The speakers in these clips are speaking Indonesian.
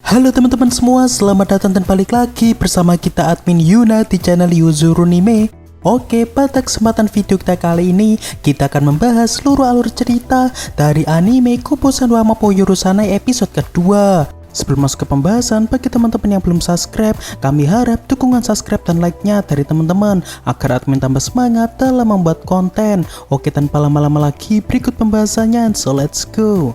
Halo teman-teman semua, selamat datang dan balik lagi bersama kita admin Yuna di channel Yuzurunime. Oke, pada kesempatan video kita kali ini, kita akan membahas seluruh alur cerita dari anime Kubosan wa Mappo Yorusanai episode kedua. Sebelum masuk ke pembahasan, bagi teman-teman yang belum subscribe, kami harap dukungan subscribe dan like-nya dari teman-teman agar admin tambah semangat dalam membuat konten. Oke, tanpa lama-lama lagi, berikut pembahasannya, so let's go.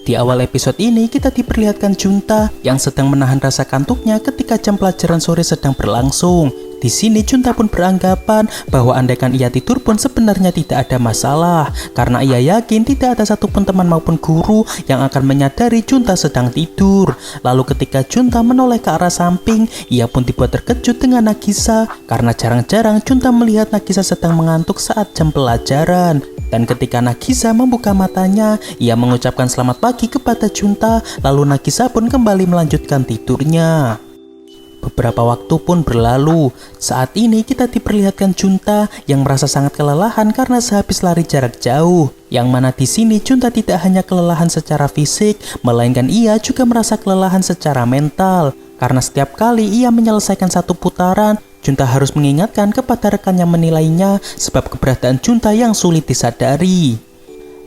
Di awal episode ini kita diperlihatkan Junta yang sedang menahan rasa kantuknya ketika jam pelajaran sore sedang berlangsung. Di sini Junta pun beranggapan bahwa andaikan ia tidur pun sebenarnya tidak ada masalah karena ia yakin tidak ada satupun teman maupun guru yang akan menyadari Junta sedang tidur. Lalu ketika Junta menoleh ke arah samping, ia pun dibuat terkejut dengan Nagisa karena jarang-jarang Junta melihat Nagisa sedang mengantuk saat jam pelajaran. Dan ketika Nagisa membuka matanya, ia mengucapkan selamat pagi kepada Junta, lalu Nagisa pun kembali melanjutkan tidurnya. Beberapa waktu pun berlalu. Saat ini kita diperlihatkan Junta yang merasa sangat kelelahan karena sehabis lari jarak jauh. Yang mana di sini Junta tidak hanya kelelahan secara fisik, melainkan ia juga merasa kelelahan secara mental. Karena setiap kali ia menyelesaikan satu putaran, Junta harus mengingatkan kepada rekan yang menilainya sebab keberadaan Junta yang sulit disadari.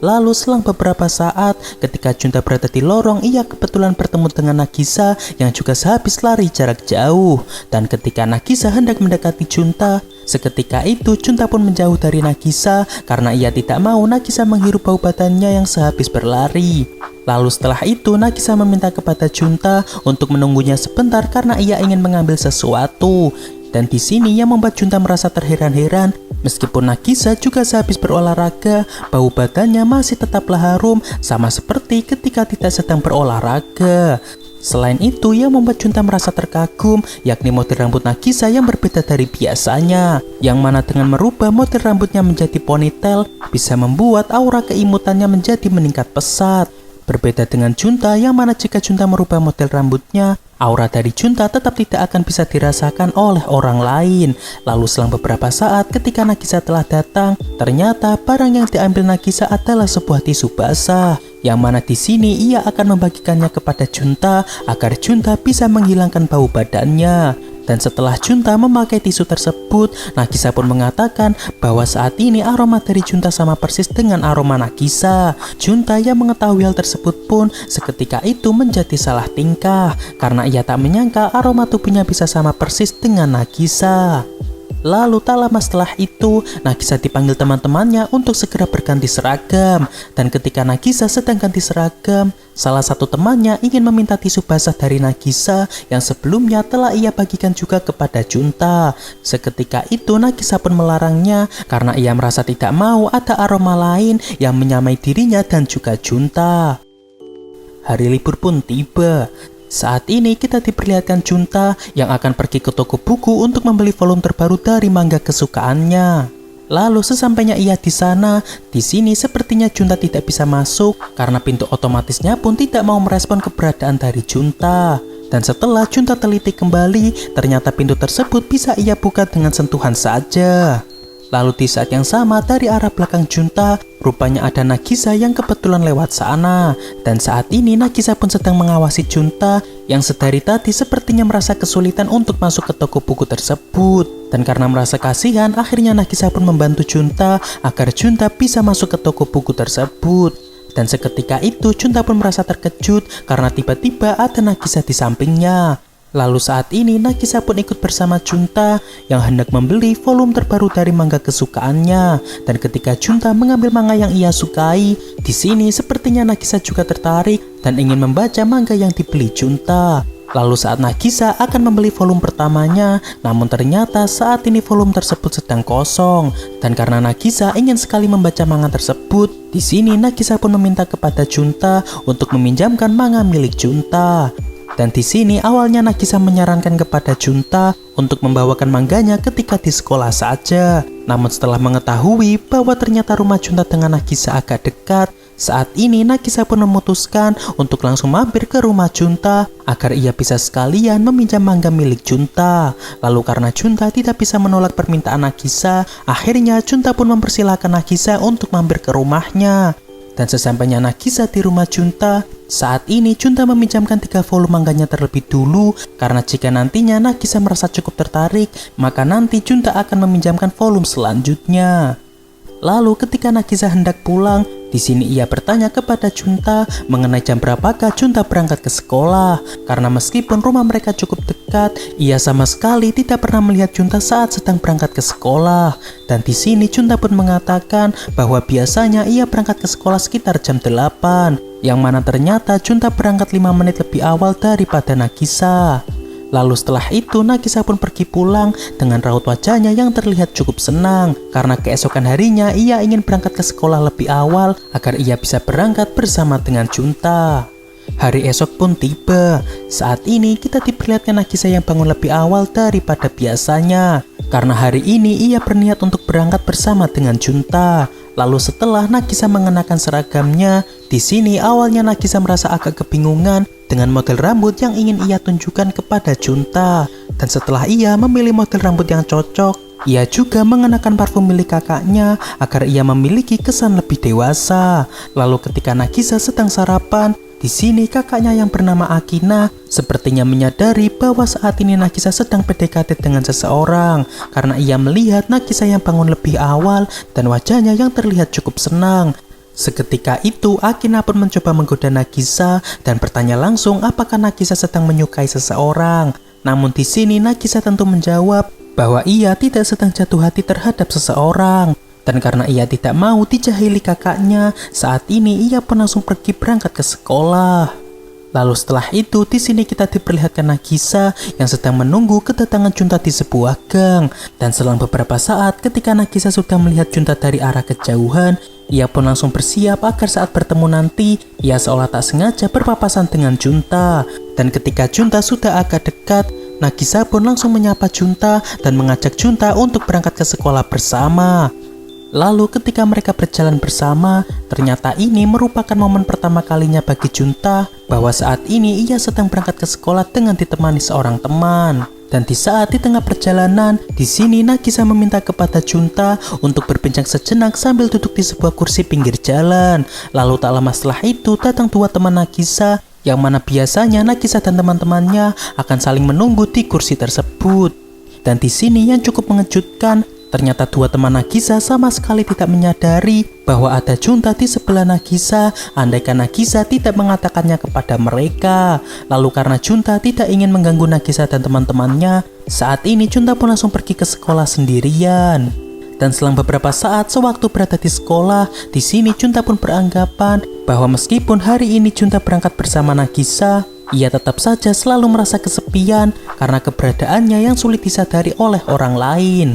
Lalu selang beberapa saat, ketika Junta berada di lorong, ia kebetulan bertemu dengan Nagisa yang juga sehabis lari jarak jauh. Dan ketika Nagisa hendak mendekati Junta, seketika itu Junta pun menjauh dari Nagisa karena ia tidak mau Nagisa menghirup bau badannya yang sehabis berlari. Lalu setelah itu Nagisa meminta kepada Junta untuk menunggunya sebentar karena ia ingin mengambil sesuatu. Dan di sini yang membuat Junta merasa terheran-heran, meskipun Nagisa juga sehabis berolahraga, bau badannya masih tetaplah harum sama seperti ketika tidak sedang berolahraga. Selain itu, yang membuat Junta merasa terkagum, yakni model rambut Nagisa yang berbeda dari biasanya, yang mana dengan merubah model rambutnya menjadi ponytail, bisa membuat aura keimutannya menjadi meningkat pesat. Berbeda dengan Junta yang mana jika Junta merubah model rambutnya, aura dari Junta tetap tidak akan bisa dirasakan oleh orang lain. Lalu selang beberapa saat ketika Nagisa telah datang, ternyata barang yang diambil Nagisa adalah sebuah tisu basah. Yang mana di sini ia akan membagikannya kepada Junta agar Junta bisa menghilangkan bau badannya. Dan setelah Junta memakai tisu tersebut, Nagisa pun mengatakan bahwa saat ini aroma dari Junta sama persis dengan aroma Nagisa. Junta yang mengetahui hal tersebut pun seketika itu menjadi salah tingkah karena ia tak menyangka aroma tubuhnya bisa sama persis dengan Nagisa. Lalu tak lama setelah itu, Nagisa dipanggil teman-temannya untuk segera berganti seragam. Dan ketika Nagisa sedang ganti seragam, salah satu temannya ingin meminta tisu basah dari Nagisa yang sebelumnya telah ia bagikan juga kepada Junta. Seketika itu Nagisa pun melarangnya karena ia merasa tidak mau ada aroma lain yang menyamai dirinya dan juga Junta. Hari libur pun tiba. Saat ini kita diperlihatkan Junta yang akan pergi ke toko buku untuk membeli volume terbaru dari manga kesukaannya. Lalu sesampainya ia di sana, di sini sepertinya Junta tidak bisa masuk karena pintu otomatisnya pun tidak mau merespon keberadaan dari Junta. Dan setelah Junta teliti kembali, ternyata pintu tersebut bisa ia buka dengan sentuhan saja. Lalu di saat yang sama dari arah belakang Junta, rupanya ada Nagisa yang kebetulan lewat sana. Dan saat ini Nagisa pun sedang mengawasi Junta yang sedari tadi sepertinya merasa kesulitan untuk masuk ke toko buku tersebut. Dan karena merasa kasihan, akhirnya Nagisa pun membantu Junta agar Junta bisa masuk ke toko buku tersebut. Dan seketika itu Junta pun merasa terkejut karena tiba-tiba ada Nagisa di sampingnya. Lalu saat ini Nagisa pun ikut bersama Junta yang hendak membeli volume terbaru dari manga kesukaannya. Dan ketika Junta mengambil manga yang ia sukai, di sini sepertinya Nagisa juga tertarik dan ingin membaca manga yang dibeli Junta. Lalu saat Nagisa akan membeli volume pertamanya, namun ternyata saat ini volume tersebut sedang kosong. Dan karena Nagisa ingin sekali membaca manga tersebut, di sini Nagisa pun meminta kepada Junta untuk meminjamkan manga milik Junta. Dan di sini awalnya Nagisa menyarankan kepada Junta untuk membawakan mangganya ketika di sekolah saja. Namun setelah mengetahui bahwa ternyata rumah Junta dengan Nagisa agak dekat, saat ini Nagisa pun memutuskan untuk langsung mampir ke rumah Junta agar ia bisa sekalian meminjam manga milik Junta. Lalu karena Junta tidak bisa menolak permintaan Nagisa, akhirnya Junta pun mempersilahkan Nagisa untuk mampir ke rumahnya. Dan sesampainya Nagisa di rumah Junta, saat ini Junta meminjamkan 3 volume manganya terlebih dulu, karena jika nantinya Nagisa merasa cukup tertarik, maka nanti Junta akan meminjamkan volume selanjutnya. Lalu ketika Nagisa hendak pulang, di sini ia bertanya kepada Junta mengenai jam berapakah Junta berangkat ke sekolah. Karena meskipun rumah mereka cukup dekat, ia sama sekali tidak pernah melihat Junta saat sedang berangkat ke sekolah. Dan di sini Junta pun mengatakan bahwa biasanya ia berangkat ke sekolah sekitar jam 8, yang mana ternyata Junta berangkat 5 menit lebih awal daripada Nagisa. Lalu setelah itu Nagisa pun pergi pulang dengan raut wajahnya yang terlihat cukup senang, karena keesokan harinya ia ingin berangkat ke sekolah lebih awal agar ia bisa berangkat bersama dengan Junta. Hari esok pun tiba. Saat ini kita diperlihatkan Nagisa yang bangun lebih awal daripada biasanya, karena hari ini ia berniat untuk berangkat bersama dengan Junta. Lalu setelah Nagisa mengenakan seragamnya, di sini awalnya Nagisa merasa agak kebingungan dengan model rambut yang ingin ia tunjukkan kepada Junta. Dan setelah ia memilih model rambut yang cocok, ia juga mengenakan parfum milik kakaknya agar ia memiliki kesan lebih dewasa. Lalu ketika Nagisa sedang sarapan, di sini kakaknya yang bernama Akina sepertinya menyadari bahwa saat ini Nagisa sedang PDKT dengan seseorang, karena ia melihat Nagisa yang bangun lebih awal dan wajahnya yang terlihat cukup senang. Seketika itu Akina pun mencoba menggoda Nagisa dan bertanya langsung apakah Nagisa sedang menyukai seseorang. Namun di sini Nagisa tentu menjawab bahwa ia tidak sedang jatuh hati terhadap seseorang. Dan karena ia tidak mau dijahili kakaknya, saat ini ia pun langsung pergi berangkat ke sekolah. Lalu setelah itu di sini kita diperlihatkan Nagisa yang sedang menunggu kedatangan Junta di sebuah gang. Dan selang beberapa saat ketika Nagisa sudah melihat Junta dari arah kejauhan, ia pun langsung bersiap agar saat bertemu nanti ia seolah tak sengaja berpapasan dengan Junta. Dan ketika Junta sudah agak dekat, Nagisa pun langsung menyapa Junta dan mengajak Junta untuk berangkat ke sekolah bersama. Lalu ketika mereka berjalan bersama, ternyata ini merupakan momen pertama kalinya bagi Junta bahwa saat ini ia sedang berangkat ke sekolah dengan ditemani seorang teman. Dan di saat di tengah perjalanan, di sini Nagisa meminta kepada Junta untuk berbincang sejenak sambil duduk di sebuah kursi pinggir jalan. Lalu tak lama setelah itu datang 2 teman Nagisa, yang mana biasanya Nagisa dan teman-temannya akan saling menunggu di kursi tersebut. Dan di sini yang cukup mengejutkan, ternyata 2 teman Nagisa sama sekali tidak menyadari bahwa ada Junta di sebelah Nagisa, andaikan Nagisa tidak mengatakannya kepada mereka. Lalu karena Junta tidak ingin mengganggu Nagisa dan teman-temannya, saat ini Junta pun langsung pergi ke sekolah sendirian. Dan selang beberapa saat sewaktu berada di sekolah, di sini Junta pun beranggapan bahwa meskipun hari ini Junta berangkat bersama Nagisa, ia tetap saja selalu merasa kesepian karena keberadaannya yang sulit disadari oleh orang lain.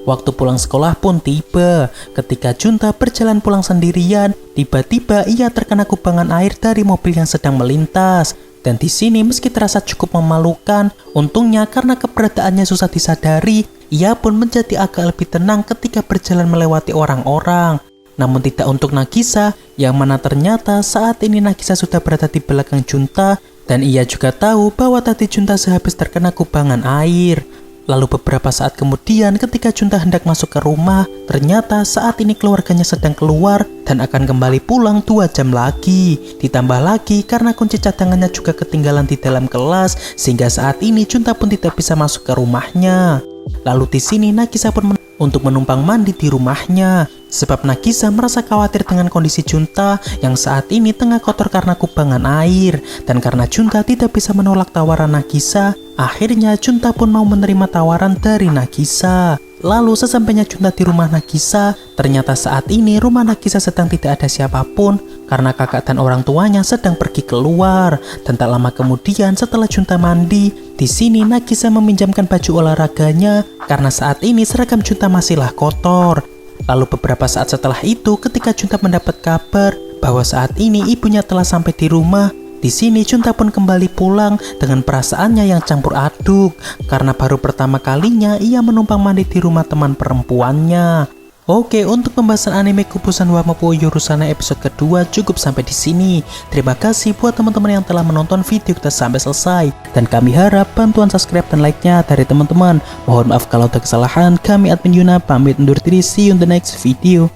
Waktu pulang sekolah pun tiba. Ketika Junta berjalan pulang sendirian, tiba-tiba ia terkena kubangan air dari mobil yang sedang melintas. Dan di sini meski terasa cukup memalukan, untungnya karena keberadaannya susah disadari, ia pun menjadi agak lebih tenang ketika berjalan melewati orang-orang. Namun tidak untuk Nagisa, yang mana ternyata saat ini Nagisa sudah berada di belakang Junta, dan ia juga tahu bahwa tadi Junta sehabis terkena kubangan air. Lalu beberapa saat kemudian ketika Junta hendak masuk ke rumah, ternyata saat ini keluarganya sedang keluar dan akan kembali pulang 2 jam lagi. Ditambah lagi karena kunci cadangannya juga ketinggalan di dalam kelas, sehingga saat ini Junta pun tidak bisa masuk ke rumahnya. Lalu di sini Nagisa pun untuk menumpang mandi di rumahnya, sebab Nagisa merasa khawatir dengan kondisi Junta yang saat ini tengah kotor karena kubangan air. Dan karena Junta tidak bisa menolak tawaran Nagisa, akhirnya Junta pun mau menerima tawaran dari Nagisa. Lalu sesampainya Junta di rumah Nagisa, ternyata saat ini rumah Nagisa sedang tidak ada siapapun karena kakak dan orang tuanya sedang pergi keluar. Dan tak lama kemudian setelah Junta mandi, di sini Nagisa meminjamkan baju olahraganya karena saat ini seragam Junta masihlah kotor. Lalu beberapa saat setelah itu ketika Junta mendapat kabar bahwa saat ini ibunya telah sampai di rumah, di sini Junta pun kembali pulang dengan perasaannya yang campur aduk karena baru pertama kalinya ia menumpang mandi di rumah teman perempuannya. Oke, untuk pembahasan anime Kupusan wa Moppo Yorusana episode kedua cukup sampai di sini. Terima kasih buat teman-teman yang telah menonton video kita sampai selesai, dan kami harap bantuan subscribe dan like-nya dari teman-teman. Mohon maaf kalau ada kesalahan. Kami admin Yuna pamit undur diri. See you in the next video.